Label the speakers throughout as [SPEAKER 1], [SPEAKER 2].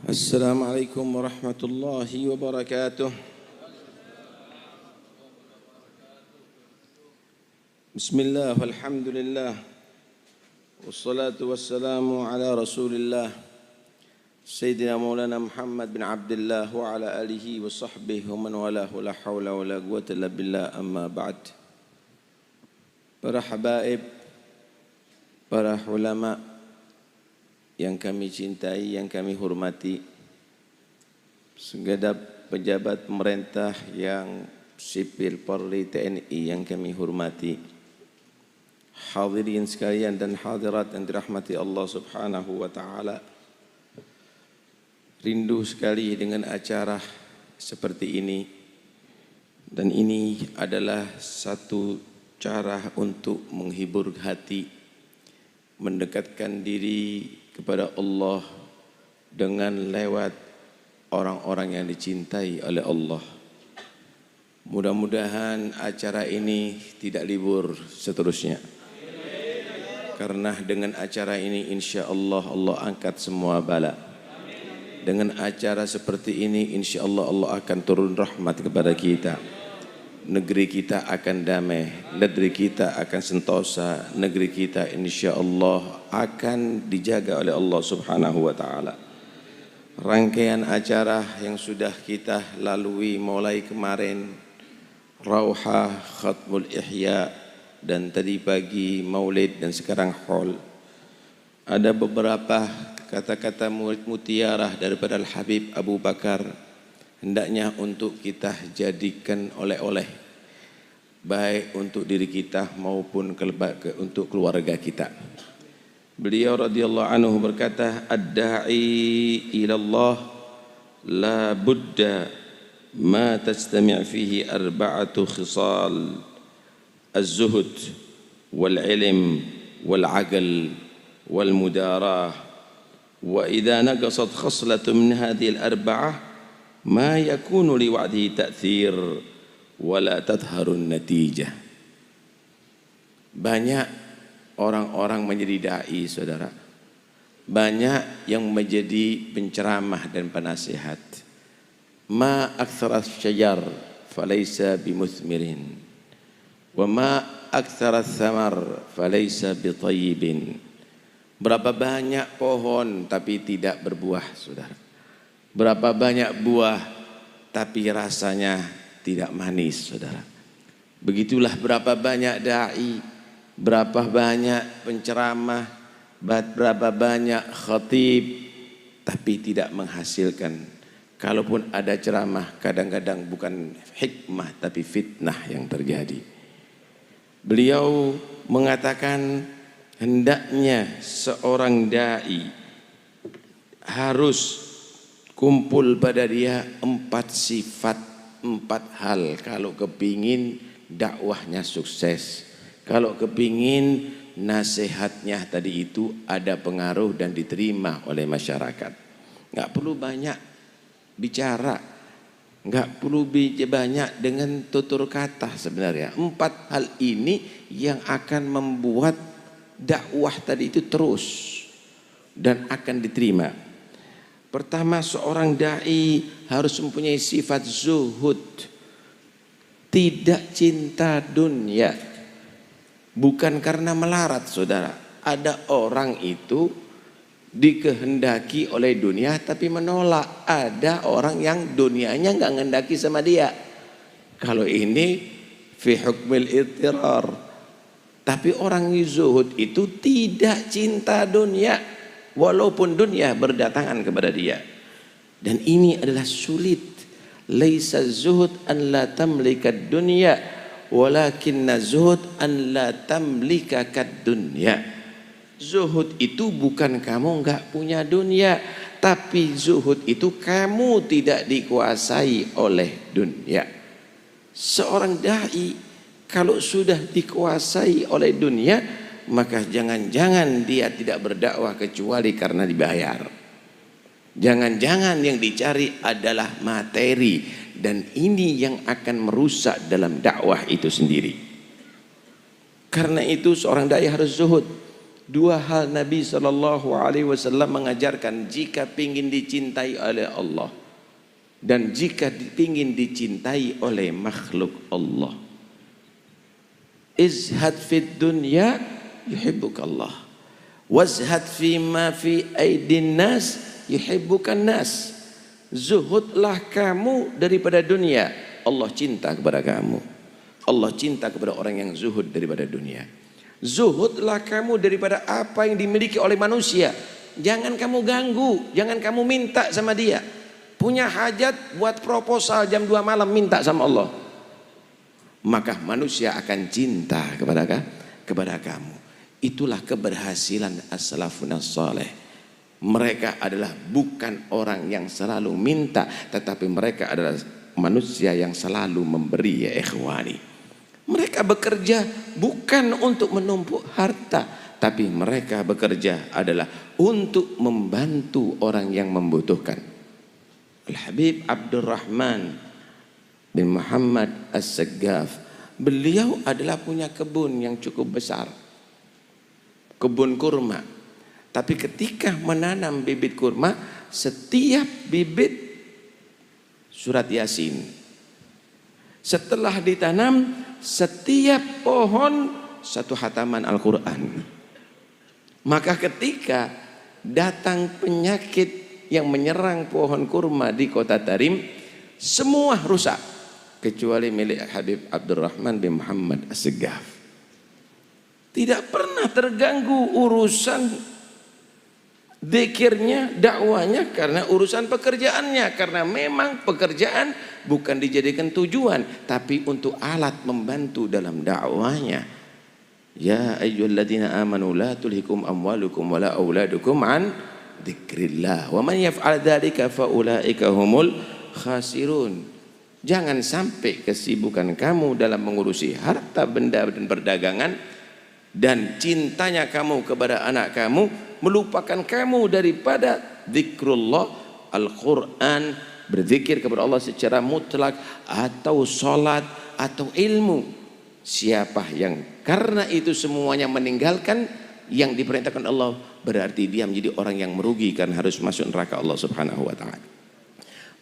[SPEAKER 1] Assalamualaikum warahmatullahi wabarakatuh. Bismillah, walhamdulillah, wassalatu wassalamu ala rasulillah Sayyidina Maulana Muhammad bin Abdullah wa ala alihi wa sahbihi wa man walahu, la hawla wa la quwwata illa billah, amma ba'd. Para habaib, para ulama yang kami cintai, yang kami hormati, segenap pejabat pemerintah yang sipil, Polri, TNI yang kami hormati, hadirin sekalian dan hadirat yang dirahmati Allah Subhanahu wa taala. Rindu sekali dengan acara seperti ini, dan ini adalah satu cara untuk menghibur hati, mendekatkan diri kepada Allah dengan lewat orang-orang yang dicintai oleh Allah. Mudah-mudahan acara ini tidak libur seterusnya, karena dengan acara ini insya Allah Allah angkat semua bala. Dengan acara seperti ini insya Allah Allah akan turun rahmat kepada kita. Negeri kita akan damai, negeri kita akan sentosa, negeri kita insya Allah akan dijaga oleh Allah Subhanahu wa ta'ala. Rangkaian acara yang sudah kita lalui mulai kemarin, Rauhah, Khatmul Ihya, dan tadi pagi Maulid, dan sekarang Haul. Ada beberapa kata-kata mutiarah daripada Al-Habib Abu Bakar, hendaknya untuk kita jadikan oleh-oleh, baik untuk diri kita maupun untuk keluarga kita. Beliau radhiyallahu anhu berkata, ad-da'i ila Allah la budda ma tastami' fihi arba'atu khisal, az-zuhud wal ilm wal aql wal mudarah, wa idza naqasat khaslatun min hadhihi al-arba'ah ma yakunu li wa'dihi ta'thir wala tadharun natijah. Banyak orang-orang menjadi dai, saudara. Banyak yang menjadi penceramah dan penasihat. Ma aktsara syajar falaysa bimuthmirin wa ma aktsara thamar falaysa bitayyibin. Berapa banyak pohon tapi tidak berbuah, saudara. Berapa banyak buah tapi rasanya tidak manis, saudara. Begitulah berapa banyak dai, berapa banyak penceramah, berapa banyak khatib, tapi tidak menghasilkan. Kalaupun ada ceramah, kadang-kadang bukan hikmah tapi fitnah yang terjadi. Beliau mengatakan hendaknya seorang dai harus kumpul pada dia 4 sifat, 4 hal kalau kepingin dakwahnya sukses, kalau kepingin nasihatnya tadi itu ada pengaruh dan diterima oleh masyarakat. Nggak perlu banyak bicara, nggak perlu banyak dengan tutur kata sebenarnya. 4 hal ini yang akan membuat dakwah tadi itu terus dan akan diterima. Pertama, seorang dai harus mempunyai sifat zuhud, tidak cinta dunia. Bukan karena melarat, saudara. Ada orang itu dikehendaki oleh dunia tapi menolak. Ada orang yang dunianya nggak ngendaki sama dia. Kalau ini fi hukmil ittirar. Tapi orang zuhud itu tidak cinta dunia, walaupun dunia berdatangan kepada dia. Dan ini adalah sulit. Laisa zuhud an la tamlika dunya, walakinna zuhud an la tamlika kad dunya. Zuhud itu bukan kamu enggak punya dunia, tapi zuhud itu kamu tidak dikuasai oleh dunia. Seorang dai kalau sudah dikuasai oleh dunia, maka jangan-jangan dia tidak berdakwah kecuali karena dibayar. Jangan-jangan yang dicari adalah materi, dan ini yang akan merusak dalam dakwah itu sendiri. Karena itu seorang dai harus zuhud. Dua hal Nabi SAW mengajarkan jika ingin dicintai oleh Allah dan jika ingin dicintai oleh makhluk Allah. Izhad fid dunya yuhibbukallah, wazhad fima fi aidin nas yuhibbukan nas. Zuhudlah kamu daripada dunia, Allah cinta kepada kamu. Allah cinta kepada orang yang zuhud daripada dunia. Zuhudlah kamu daripada apa yang dimiliki oleh manusia. Jangan kamu ganggu, jangan kamu minta sama dia. Punya hajat buat proposal jam 2 malam minta sama Allah, maka manusia akan cinta kepada kamu. Itulah keberhasilan as-salafun as-salih. Mereka adalah bukan orang yang selalu minta, tetapi mereka adalah manusia yang selalu memberi, ya ikhwani. Mereka bekerja bukan untuk menumpuk harta, tapi mereka bekerja adalah untuk membantu orang yang membutuhkan. Al-Habib Abdurrahman bin Muhammad As-Saggaf, beliau adalah punya kebun yang cukup besar, kebun kurma. Tapi ketika menanam bibit kurma, setiap bibit surat Yasin. Setelah ditanam, setiap pohon satu hataman Al-Quran. Maka ketika datang penyakit yang menyerang pohon kurma di kota Tarim, semua rusak kecuali milik Habib Abdurrahman bin Muhammad As-Saggaf. Tidak pernah terganggu urusan dzikirnya, dakwanya, karena urusan pekerjaannya. Karena memang pekerjaan bukan dijadikan tujuan, tapi untuk alat membantu dalam dakwanya. Ya ayyuhalladzina amanu la tulhikum amwalukum wala auladukum an dzikrillah wa man yaf'al dzalika fa ulaika humul khasirun. Jangan sampai kesibukan kamu dalam mengurusi harta benda dan perdagangan dan cintanya kamu kepada anak kamu melupakan kamu daripada zikrullah, Al-Quran, berzikir kepada Allah secara mutlak, atau sholat, atau ilmu. Siapa yang karena itu semuanya meninggalkan yang diperintahkan Allah, berarti dia menjadi orang yang merugi karena harus masuk neraka Allah Subhanahu wa ta'ala.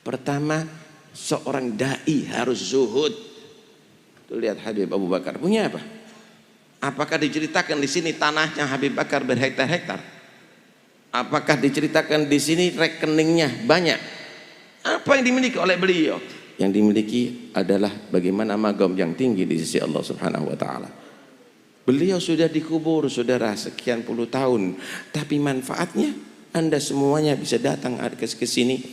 [SPEAKER 1] Pertama, seorang dai harus zuhud. Tuh lihat Habib Abu Bakar punya apa? Apakah diceritakan di sini tanahnya Habib Bakar berhektar-hektar? Apakah diceritakan di sini rekeningnya banyak? Apa yang dimiliki oleh beliau? Yang dimiliki adalah bagaimana magam yang tinggi di sisi Allah Subhanahu wa ta'ala. Beliau sudah dikubur, saudara, sekian puluh tahun, tapi manfaatnya Anda semuanya bisa datang ke sini.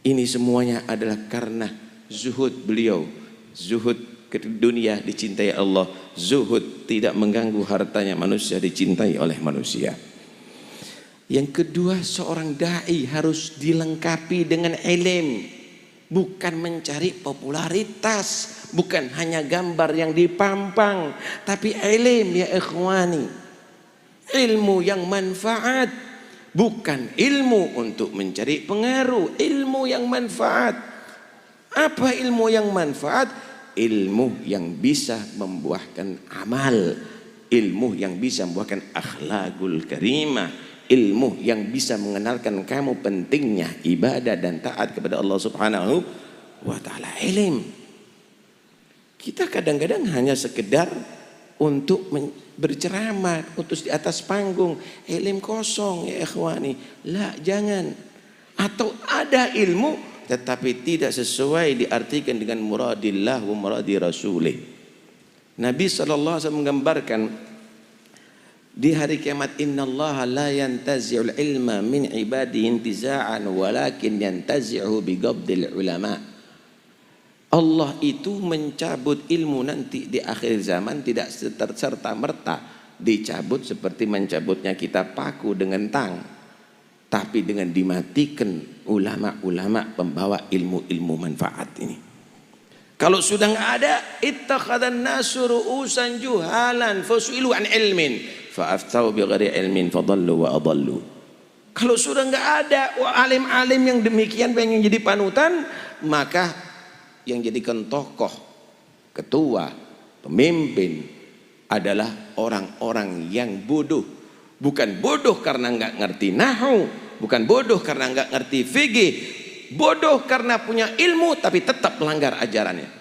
[SPEAKER 1] Ini semuanya adalah karena zuhud beliau. Zuhud ke dunia dicintai Allah, zuhud tidak mengganggu hartanya manusia dicintai oleh manusia. Yang kedua, seorang dai harus dilengkapi dengan ilmu, bukan mencari popularitas, bukan hanya gambar yang dipampang, tapi ilmu, ya ikhwani, ilmu yang manfaat, bukan ilmu untuk mencari pengaruh, ilmu yang manfaat. Apa ilmu yang manfaat? Ilmu yang bisa membuahkan amal, ilmu yang bisa membuahkan akhlakul karimah, ilmu yang bisa mengenalkan kamu pentingnya ibadah dan taat kepada Allah Subhanahu wa ta'ala. Ilmu kita kadang-kadang hanya sekedar untuk berceramah, untuk di atas panggung, ilmu kosong, ya ikhwani. La, jangan. Atau ada ilmu tetapi tidak sesuai diartikan dengan muradillah wa muradi rasulih. Nabi SAW menggambarkan di hari kiamat, innallaha la yantazi'ul ilma min ibadihi intiza'an walakin yantazi'u biqabdil ulama. Allah itu mencabut ilmu nanti di akhir zaman tidak serta merta dicabut seperti mencabutnya kita paku dengan tang, tapi dengan dimatikan ulama-ulama pembawa ilmu-ilmu manfaat ini. Kalau sudah nggak ada, ittakhadhan nasu ru'usan juhalan fasu'ilu an ilmin fa'aftau bighairi ilmin fadallu wa adallu. Kalau sudah nggak ada alim-alim yang demikian pengen jadi panutan, maka yang jadikan tokoh, ketua, pemimpin adalah orang-orang yang bodoh, Bukan bodoh karena nggak ngerti nahu, bukan bodoh karena nggak ngerti fikih, bodoh karena punya ilmu tapi tetap melanggar ajarannya.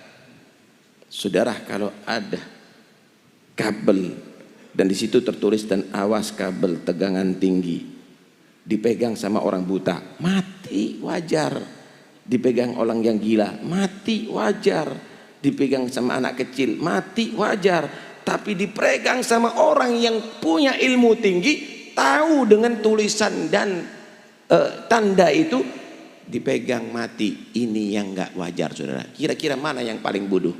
[SPEAKER 1] Saudara, kalau ada kabel dan di situ tertulis dan awas kabel tegangan tinggi, dipegang sama orang buta, mati wajar. Dipegang orang yang gila, mati wajar. Dipegang sama anak kecil, mati wajar. Tapi dipegang sama orang yang punya ilmu tinggi, tahu dengan tulisan dan tanda itu, dipegang mati. Ini yang nggak wajar, saudara. Kira-kira mana yang paling bodoh?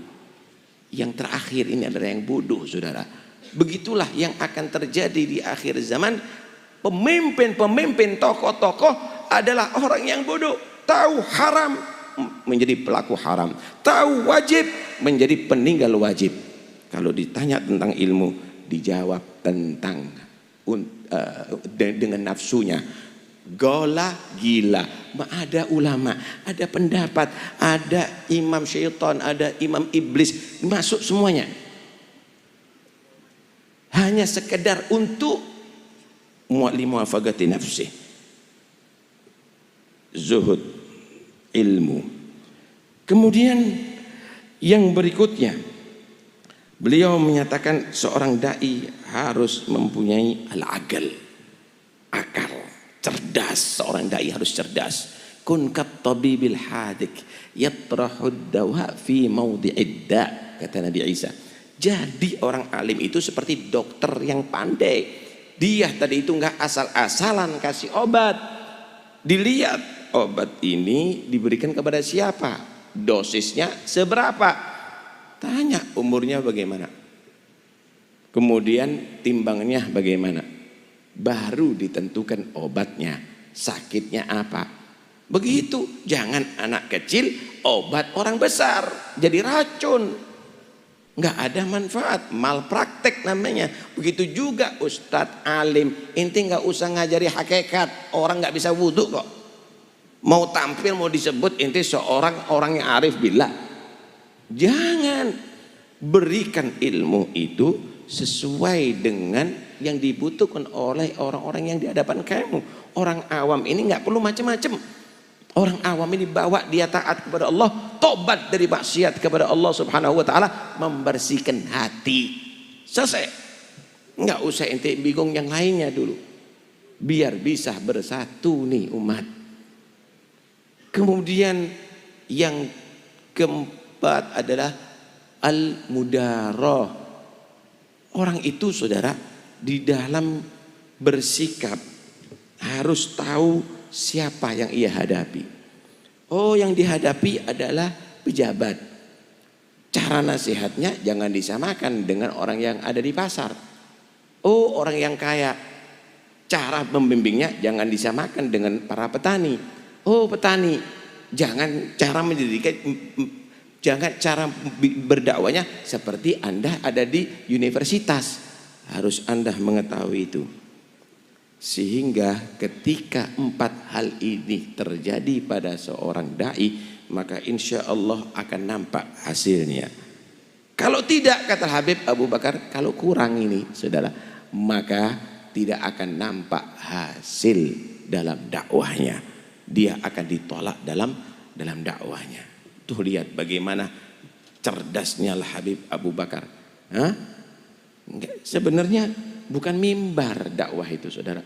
[SPEAKER 1] Yang terakhir ini adalah yang bodoh, saudara. Begitulah yang akan terjadi di akhir zaman. Pemimpin-pemimpin, tokoh-tokoh adalah orang yang bodoh. Tahu haram menjadi pelaku haram, tahu wajib menjadi peninggal wajib. Kalau ditanya tentang ilmu, dijawab tentang dengan nafsunya. Gola gila. Ada ulama, ada pendapat, ada imam syaitan, ada imam iblis, masuk semuanya. Hanya sekedar untuk muwafaqati nafsi. Zuhud, ilmu. Kemudian yang berikutnya, beliau menyatakan seorang dai harus mempunyai al-aqal, akal, cerdas. Seorang dai harus cerdas. Kun kat tabibil hadik yatrahud dawa fi mawdi'id da, kata Nabi Isa. Jadi orang alim itu seperti dokter yang pandai. Dia tadi itu enggak asal-asalan kasih obat. Dilihat obat ini diberikan kepada siapa, dosisnya seberapa, tanya umurnya bagaimana, kemudian timbangnya bagaimana, baru ditentukan obatnya, sakitnya apa. Begitu, jangan anak kecil obat orang besar jadi racun, nggak ada manfaat, malpraktek namanya. Begitu juga ustadz alim, inti nggak usah ngajari hakikat, orang nggak bisa wudhu kok. Mau tampil mau disebut inti seorang orang yang arif billah. Jangan, berikan ilmu itu sesuai dengan yang dibutuhkan oleh orang-orang yang di hadapan kamu. Orang awam ini nggak perlu macam-macam. Orang awam ini bawa dia taat kepada Allah, tobat dari maksiat kepada Allah Subhanahu wa taala, membersihkan hati. Selesai. Nggak usah ente bingung yang lainnya dulu. Biar bisa bersatu nih umat. Kemudian yang keempat adalah al-mudarah. Orang itu, saudara, di dalam bersikap harus tahu siapa yang ia hadapi. Oh, yang dihadapi adalah pejabat. Cara nasihatnya jangan disamakan dengan orang yang ada di pasar. Oh, orang yang kaya. Cara membimbingnya jangan disamakan dengan para petani. Oh, petani, jangan cara mendidikan, jangan cara berdakwanya seperti Anda ada di universitas. Harus Anda mengetahui itu. Sehingga ketika empat hal ini terjadi pada seorang dai, maka insya Allah akan nampak hasilnya. Kalau tidak, kata Habib Abu Bakar, kalau kurang ini, saudara, maka tidak akan nampak hasil dalam dakwahnya. Dia akan ditolak dalam dakwahnya. Tuh lihat bagaimana cerdasnya Habib Abu Bakar. Sebenarnya bukan mimbar dakwah itu, saudara.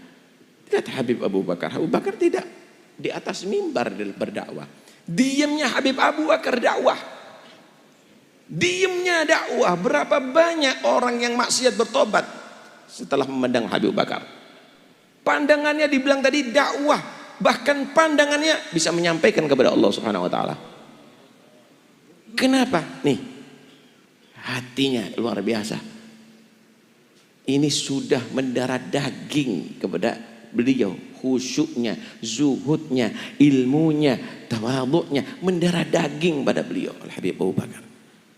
[SPEAKER 1] Lihat Habib Abu Bakar. Abu Bakar tidak di atas mimbar berdakwah. Diamnya Habib Abu Bakar dakwah. Diamnya dakwah. Berapa banyak orang yang maksiat bertobat setelah memandang Habib Bakar. Pandangannya dibilang tadi dakwah. Bahkan pandangannya bisa menyampaikan kepada Allah Subhanahu wa taala. Kenapa? Nih, hatinya luar biasa. Ini sudah mendarah daging kepada beliau, khusyuknya, zuhudnya, ilmunya, tawadhu'nya mendarah daging pada beliau Al-Habib Abu Bakar.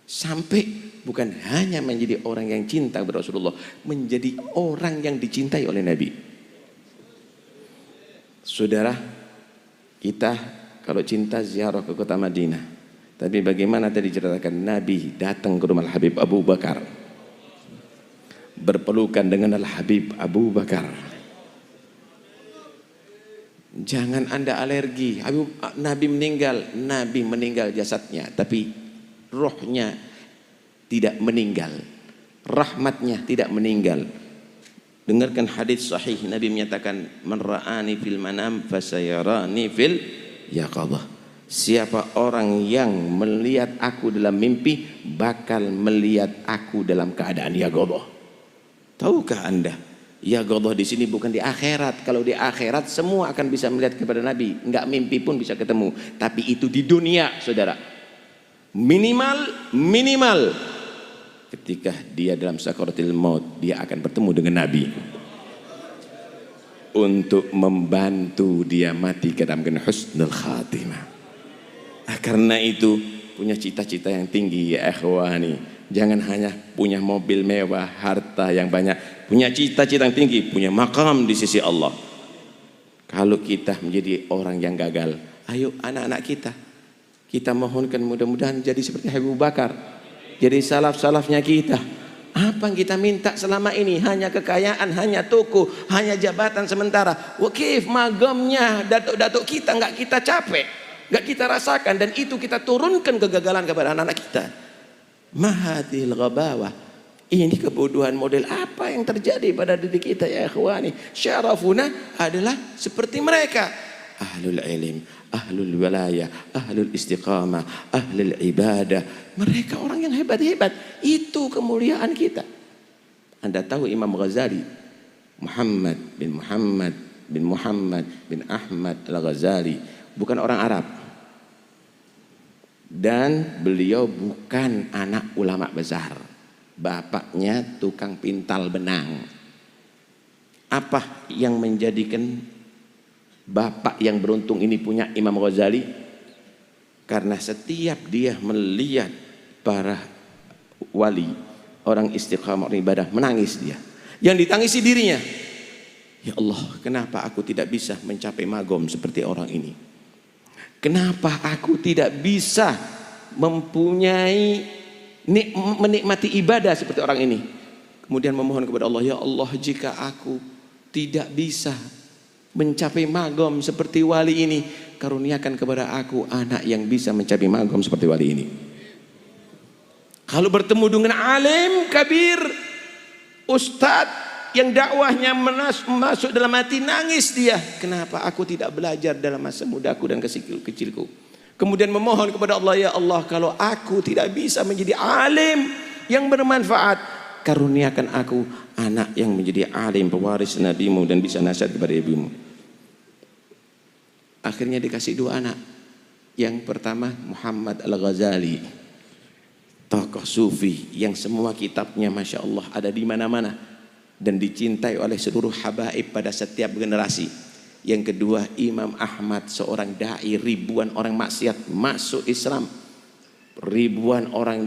[SPEAKER 1] Sampai bukan hanya menjadi orang yang cinta kepada Rasulullah, menjadi orang yang dicintai oleh Nabi. Saudara, kita kalau cinta ziarah ke kota Madinah. Tapi bagaimana tadi ceritakan Nabi datang ke rumah Habib Abu Bakar. berpelukan dengan Al-Habib Abu Bakar. Jangan Anda alergi. Nabi meninggal jasadnya, tapi rohnya tidak meninggal, rahmatnya tidak meninggal. Dengarkan hadis sahih, Nabi menyatakan, man ra'ani fil manam fasayarani fil yaqadhah. Siapa orang yang melihat aku dalam mimpi bakal melihat aku dalam keadaan yaqadhah. Tahukah Anda, yaqadhah di sini bukan di akhirat. Kalau di akhirat semua akan bisa melihat kepada Nabi, enggak mimpi pun bisa ketemu. Tapi itu di dunia, saudara. Minimal ketika dia dalam sakaratul maut, dia akan bertemu dengan Nabi untuk membantu dia mati ke dalam husnul khatimah. Karena itu punya cita-cita yang tinggi ya ikhwani. Jangan hanya punya mobil mewah, harta yang banyak, punya cita-cita yang tinggi, punya makam di sisi Allah. Kalau kita menjadi orang yang gagal, ayo anak-anak kita mohonkan mudah-mudahan jadi seperti Abu Bakar, jadi salaf-salafnya kita. Apa yang kita minta selama ini? Hanya kekayaan, hanya toko, hanya jabatan sementara. Wakif magamnya datuk-datuk kita nggak kita capek, nggak kita rasakan, dan itu kita turunkan kegagalan kepada anak-anak kita. Mahadil ghabawah. Ini kebodohan model apa yang terjadi pada diri kita ya ikhwani. Syarafuna adalah seperti mereka. Ahlul ilm, ahlul wilayah, ahlul istiqamah, ahlul ibadah. Mereka orang yang hebat-hebat. Itu kemuliaan kita. Anda tahu Imam Ghazali, Muhammad bin Ahmad Al-Ghazali, bukan orang Arab. Dan beliau bukan anak ulama besar. Bapaknya tukang pintal benang. Apa yang menjadikan bapak yang beruntung ini punya Imam Ghazali? Karena setiap dia melihat para wali, orang istiqamah, orang ibadah, menangis dia. Yang ditangisi dirinya. Ya Allah, kenapa aku tidak bisa mencapai magom seperti orang ini? Kenapa aku tidak bisa mempunyai menikmati ibadah seperti orang ini? Kemudian memohon kepada Allah, ya Allah, jika aku tidak bisa mencapai magom seperti wali ini, karuniakan kepada aku anak yang bisa mencapai magom seperti wali ini. Kalau bertemu dengan alim kabir, ustadz yang dakwahnya masuk dalam hati, nangis dia. Kenapa aku tidak belajar dalam masa mudaku dan kecilku? Kemudian memohon kepada Allah, ya Allah, kalau aku tidak bisa menjadi alim yang bermanfaat, karuniakan aku anak yang menjadi alim pewaris nabimu dan bisa nasihat kepada ibumu. Akhirnya dikasih dua anak. Yang pertama Muhammad Al-Ghazali, tokoh sufi yang semua kitabnya Masya Allah ada di mana-mana dan dicintai oleh seluruh habaib pada setiap generasi. Yang kedua Imam Ahmad, seorang da'i, ribuan orang maksiat masuk Islam, ribuan orang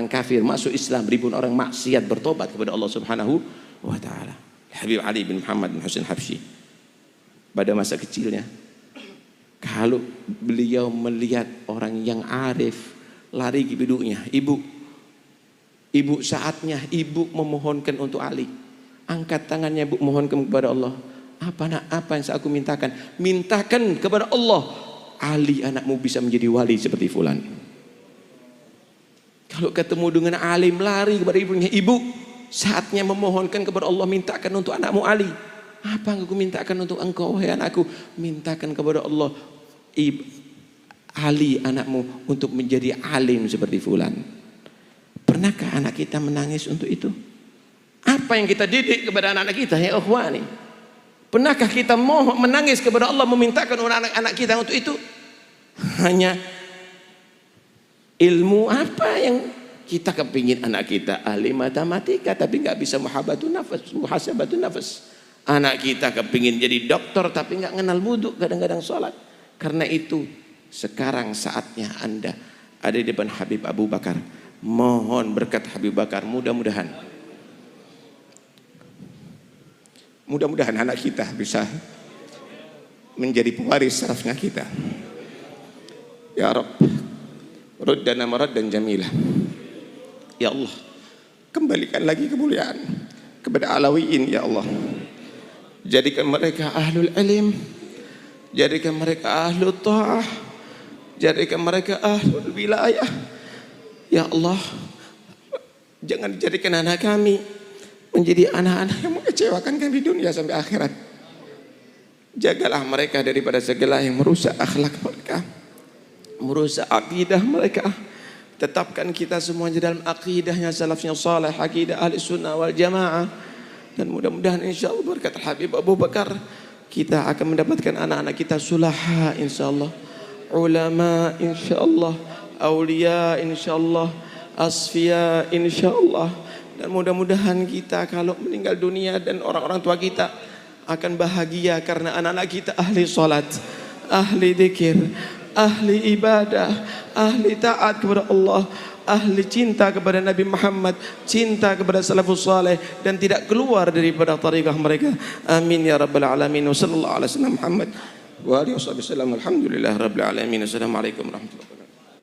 [SPEAKER 1] kafir masuk Islam, ribuan orang maksiat bertobat kepada Allah Subhanahu wa taala. Habib Ali bin Muhammad bin Husain Habsyi, pada masa kecilnya, kalau beliau melihat orang yang arif lari ke ibunya, ibu saatnya ibu memohonkan untuk Ali. Angkat tangannya, bu, mohonkan kepada Allah. Apa yang aku mintakan? Mintakan kepada Allah, Ali anakmu bisa menjadi wali seperti fulan. Kalau ketemu dengan alim lari kepada ibunya, ibu saatnya memohonkan kepada Allah, mintakan untuk anakmu Ali. Apa yang aku mintakan untuk engkau wahai anakku? Mintakan kepada Allah, Ali anakmu untuk menjadi alim seperti fulan. Pernahkah anak kita menangis untuk itu? Apa yang kita didik kepada anak-anak kita ya ikhwani? Pernahkah kita menangis kepada Allah, memintakan anak-anak kita untuk itu? Hanya ilmu apa yang kita kepingin anak kita? Ahli matematika tapi nggak bisa muhasabatun nafas. Anak kita kepingin jadi dokter tapi nggak kenal wudhu, kadang-kadang sholat. Karena itu sekarang saatnya Anda ada di depan Habib Abu Bakar. Mohon berkat Habib Bakar, mudah-mudahan anak kita bisa menjadi pewaris sarafnya kita. Ya Rabb, ruddana maraddan jamilah. Ya Allah,
[SPEAKER 2] kembalikan lagi kemuliaan kepada Alawiyin ya Allah. Jadikan mereka ahlul ilm, jadikan mereka ahlul ta'ah, jadikan mereka ahlul wilayah ya Allah. Jangan jadikan anak kami menjadi anak-anak yang mengecewakan kami dunia sampai akhirat. Jagalah mereka daripada segala yang merusak akhlak mereka, merusak akidah mereka. Tetapkan kita semuanya dalam akidahnya salafnya salih, akidah ahli sunnah wal jamaah. Dan mudah-mudahan insyaAllah berkat Habib Abu Bakar kita akan mendapatkan anak-anak kita sulaha insyaAllah, ulama insyaAllah, awliya insyaAllah, asfiya insyaAllah. Dan mudah-mudahan kita kalau meninggal dunia dan orang-orang tua kita akan bahagia karena anak-anak kita ahli salat, ahli dzikir, ahli ibadah, ahli taat kepada Allah, ahli cinta kepada Nabi Muhammad, cinta kepada salafus saleh, dan tidak keluar daripada tariqah mereka. Amin ya rabbal alamin. Wa sallallahu ala sayyidina Muhammad wa alihi wasallam. Alhamdulillah rabbil alamin. Assalamualaikum warahmatullahi wabarakatuh.